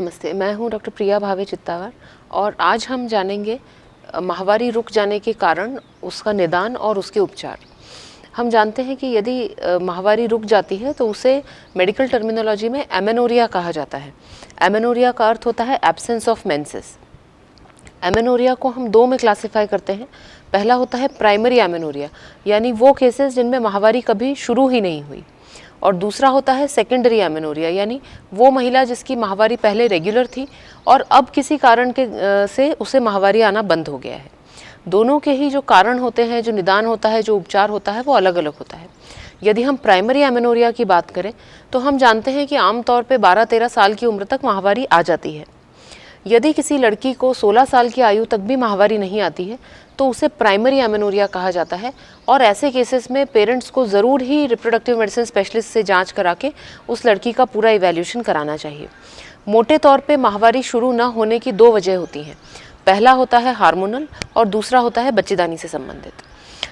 नमस्ते, मैं हूं डॉक्टर प्रिया भावे चित्तावर और आज हम जानेंगे माहवारी रुक जाने के कारण, उसका निदान और उसके उपचार। हम जानते हैं कि यदि माहवारी रुक जाती है तो उसे मेडिकल टर्मिनोलॉजी में एमेनोरिया कहा जाता है। एमेनोरिया का अर्थ होता है एब्सेंस ऑफ मेंसेस। एमेनोरिया को हम दो में क्लासिफाई करते हैं। पहला होता है प्राइमरी एमेनोरिया, यानी वो केसेस जिनमें माहवारी कभी शुरू ही नहीं हुई, और दूसरा होता है सेकेंडरी एमेनोरिया, यानी वो महिला जिसकी माहवारी पहले रेगुलर थी और अब किसी कारण के से उसे माहवारी आना बंद हो गया है। दोनों के ही जो कारण होते हैं, जो निदान होता है, जो उपचार होता है, वो अलग अलग होता है। यदि हम प्राइमरी एमेनोरिया की बात करें तो हम जानते हैं कि आमतौर पे 12-13 साल की उम्र तक माहवारी आ जाती है। यदि किसी लड़की को 16 साल की आयु तक भी माहवारी नहीं आती है तो उसे प्राइमरी एमेनोरिया कहा जाता है, और ऐसे केसेस में पेरेंट्स को ज़रूर ही रिप्रोडक्टिव मेडिसिन स्पेशलिस्ट से जांच करा के उस लड़की का पूरा इवैल्यूएशन कराना चाहिए। मोटे तौर पे माहवारी शुरू न होने की दो वजह होती हैं। पहला होता है हार्मोनल और दूसरा होता है बच्चेदानी से संबंधित।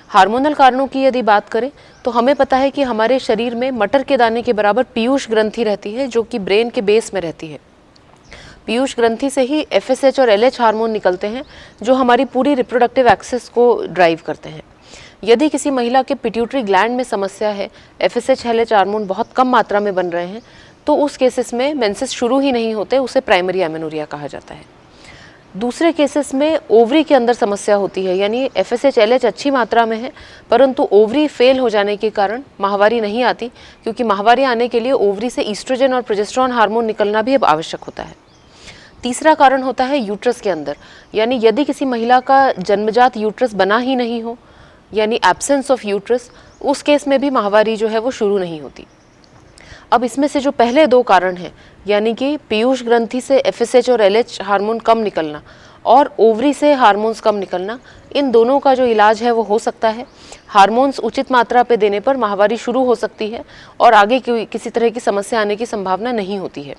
हार्मोनल कारणों की यदि बात करें तो हमें पता है कि हमारे शरीर में मटर के दाने के बराबर पीयूष ग्रंथि रहती है, जो कि ब्रेन के बेस में रहती है। पीयूष ग्रंथि से ही FSH और LH हार्मोन निकलते हैं, जो हमारी पूरी रिप्रोडक्टिव एक्सेस को ड्राइव करते हैं। यदि किसी महिला के पिट्यूटरी ग्लैंड में समस्या है, FSH LH हार्मोन बहुत कम मात्रा में बन रहे हैं, तो उस केसेस में मेंसेस शुरू ही नहीं होते, उसे प्राइमरी एमेनोरिया कहा जाता है। दूसरे केसेस में ओवरी के अंदर समस्या होती है, यानी FSH LH अच्छी मात्रा में है परंतु ओवरी फेल हो जाने के कारण माहवारी नहीं आती, क्योंकि माहवारी आने के लिए ओवरी से ईस्ट्रोजन और प्रोजेस्टेरोन हार्मोन निकलना भी अब आवश्यक होता है। तीसरा कारण होता है यूट्रस के अंदर, यानी यदि किसी महिला का जन्मजात यूट्रस बना ही नहीं हो, यानी एब्सेंस ऑफ यूट्रस, उस केस में भी माहवारी जो है वो शुरू नहीं होती। अब इसमें से जो पहले दो कारण हैं, यानी कि पीयूष ग्रंथि से FSH और LH हार्मोन कम निकलना और ओवरी से हार्मोन्स कम निकलना, इन दोनों का जो इलाज है वो हो सकता है। हार्मोन्स उचित मात्रा पे देने पर माहवारी शुरू हो सकती है और आगे किसी तरह की समस्या आने की संभावना नहीं होती है।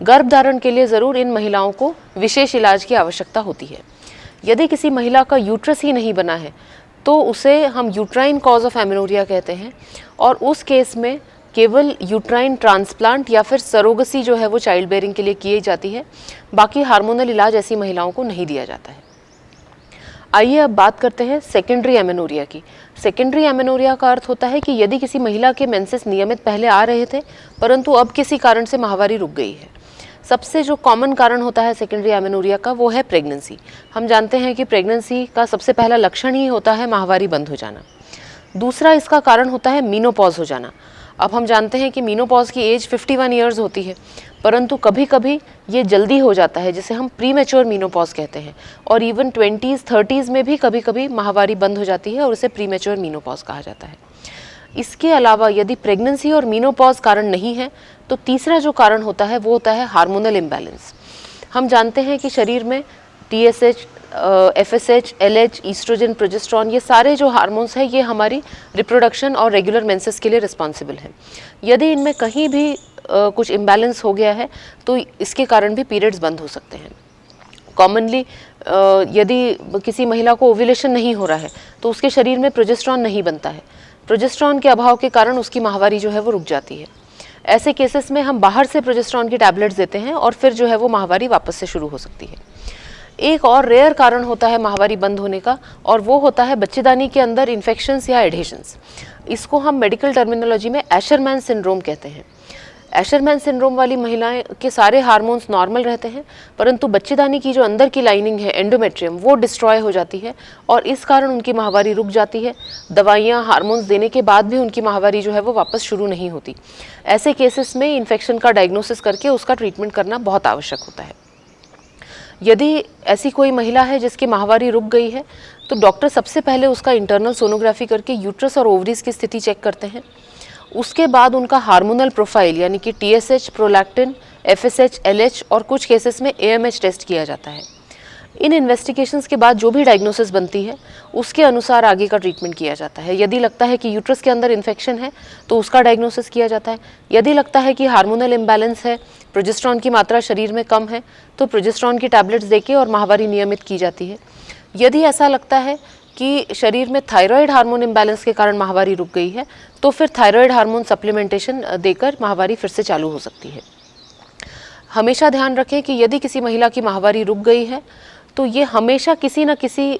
गर्भधारण के लिए ज़रूर इन महिलाओं को विशेष इलाज की आवश्यकता होती है। यदि किसी महिला का यूट्रस ही नहीं बना है तो उसे हम यूट्राइन कॉज ऑफ एमेनोरिया कहते हैं, और उस केस में केवल यूट्राइन ट्रांसप्लांट या फिर सरोगसी जो है वो चाइल्ड बेयरिंग के लिए की जाती है। बाकी हार्मोनल इलाज ऐसी महिलाओं को नहीं दिया जाता है। आइए अब बात करते हैं सेकेंडरी एमेनोरिया की। सेकेंडरी एमेनोरिया का अर्थ होता है कि यदि किसी महिला के मेंसेस नियमित पहले आ रहे थे परंतु अब किसी कारण से माहवारी रुक गई है। सबसे जो कॉमन कारण होता है सेकेंडरी एमेनोरिया का, वो है प्रेगनेंसी। हम जानते हैं कि प्रेगनेंसी का सबसे पहला लक्षण ही होता है माहवारी बंद हो जाना। दूसरा इसका कारण होता है मीनोपॉज हो जाना। अब हम जानते हैं कि मीनोपॉज की एज 51 ईयर्स होती है, परंतु कभी कभी ये जल्दी हो जाता है, जिसे हम प्रीमेच्योर मीनोपॉज कहते हैं, और इवन 20s 30s में भी कभी कभी माहवारी बंद हो जाती है और उसे प्रीमेच्योर मीनोपॉज कहा जाता है। इसके अलावा यदि प्रेगनेंसी और मीनोपॉज कारण नहीं है तो तीसरा जो कारण होता है वो होता है हार्मोनल इम्बैलेंस। हम जानते हैं कि शरीर में TSH, FSH, LH, oestrogen, progesterone, ये सारे जो हार्मोन्स हैं ये हमारी रिप्रोडक्शन और रेगुलर मेंसेस के लिए रिस्पॉन्सिबल हैं। यदि इनमें कहीं भी कुछ इम्बैलेंस हो गया है तो इसके कारण भी पीरियड्स बंद हो सकते हैं। कॉमनली यदि किसी महिला को ओव्यूलेशन नहीं हो रहा है तो उसके शरीर में प्रोजेस्टेरोन नहीं बनता है। प्रोजेस्टेरोन के अभाव के कारण उसकी माहवारी जो है वो रुक जाती है। ऐसे केसेस में हम बाहर से प्रोजेस्टेरोन की टैबलेट्स देते हैं और फिर जो है वो माहवारी वापस से शुरू हो सकती है। एक और रेयर कारण होता है माहवारी बंद होने का, और वो होता है बच्चेदानी के अंदर इन्फेक्शंस या एडहेशंस। इसको हम मेडिकल टर्मिनोलॉजी में एशरमैन सिंड्रोम कहते हैं। एशरमैन सिंड्रोम वाली महिलाएं के सारे हार्मोन्स नॉर्मल रहते हैं, परंतु बच्चेदानी की जो अंदर की लाइनिंग है, एंडोमेट्रियम, वो डिस्ट्रॉय हो जाती है और इस कारण उनकी माहवारी रुक जाती है। दवाइयाँ, हार्मोन्स देने के बाद भी उनकी माहवारी जो है वो वापस शुरू नहीं होती। ऐसे केसेस में इन्फेक्शन का डायग्नोसिस करके उसका ट्रीटमेंट करना बहुत आवश्यक होता है। यदि ऐसी कोई महिला है जिसकी माहवारी रुक गई है तो डॉक्टर सबसे पहले उसका इंटरनल सोनोग्राफी करके यूट्रस और ओवरीज की स्थिति चेक करते हैं। उसके बाद उनका हार्मोनल प्रोफाइल, यानी कि TSH, प्रोलैक्टिन, FSH, LH और कुछ केसेस में AMH टेस्ट किया जाता है। इन इन्वेस्टिगेशंस के बाद जो भी डायग्नोसिस बनती है उसके अनुसार आगे का ट्रीटमेंट किया जाता है। यदि लगता है कि यूट्रस के अंदर इन्फेक्शन है तो उसका डायग्नोसिस किया जाता है। यदि लगता है कि हार्मोनल इम्बैलेंस है, प्रोजेस्टेरोन की मात्रा शरीर में कम है, तो प्रोजेस्टेरोन की टैबलेट्स देके और माहवारी नियमित की जाती है। यदि ऐसा लगता है कि शरीर में थायराइड हार्मोन इम्बैलेंस के कारण माहवारी रुक गई है तो फिर थायराइड हार्मोन सप्लीमेंटेशन देकर माहवारी फिर से चालू हो सकती है। हमेशा ध्यान रखें कि यदि किसी महिला की माहवारी रुक गई है तो ये हमेशा किसी न किसी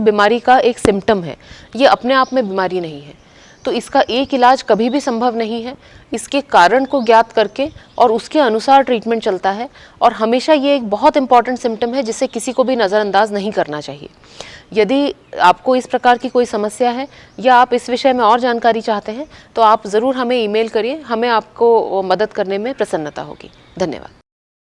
बीमारी का एक सिम्टम है, ये अपने आप में बीमारी नहीं है। तो इसका एक इलाज कभी भी संभव नहीं है, इसके कारण को ज्ञात करके और उसके अनुसार ट्रीटमेंट चलता है। और हमेशा ये एक बहुत इंपॉर्टेंट सिम्टम है जिसे किसी को भी नज़रअंदाज नहीं करना चाहिए। यदि आपको इस प्रकार की कोई समस्या है या आप इस विषय में और जानकारी चाहते हैं तो आप ज़रूर हमें ईमेल करिए, हमें आपको मदद करने में प्रसन्नता होगी। धन्यवाद।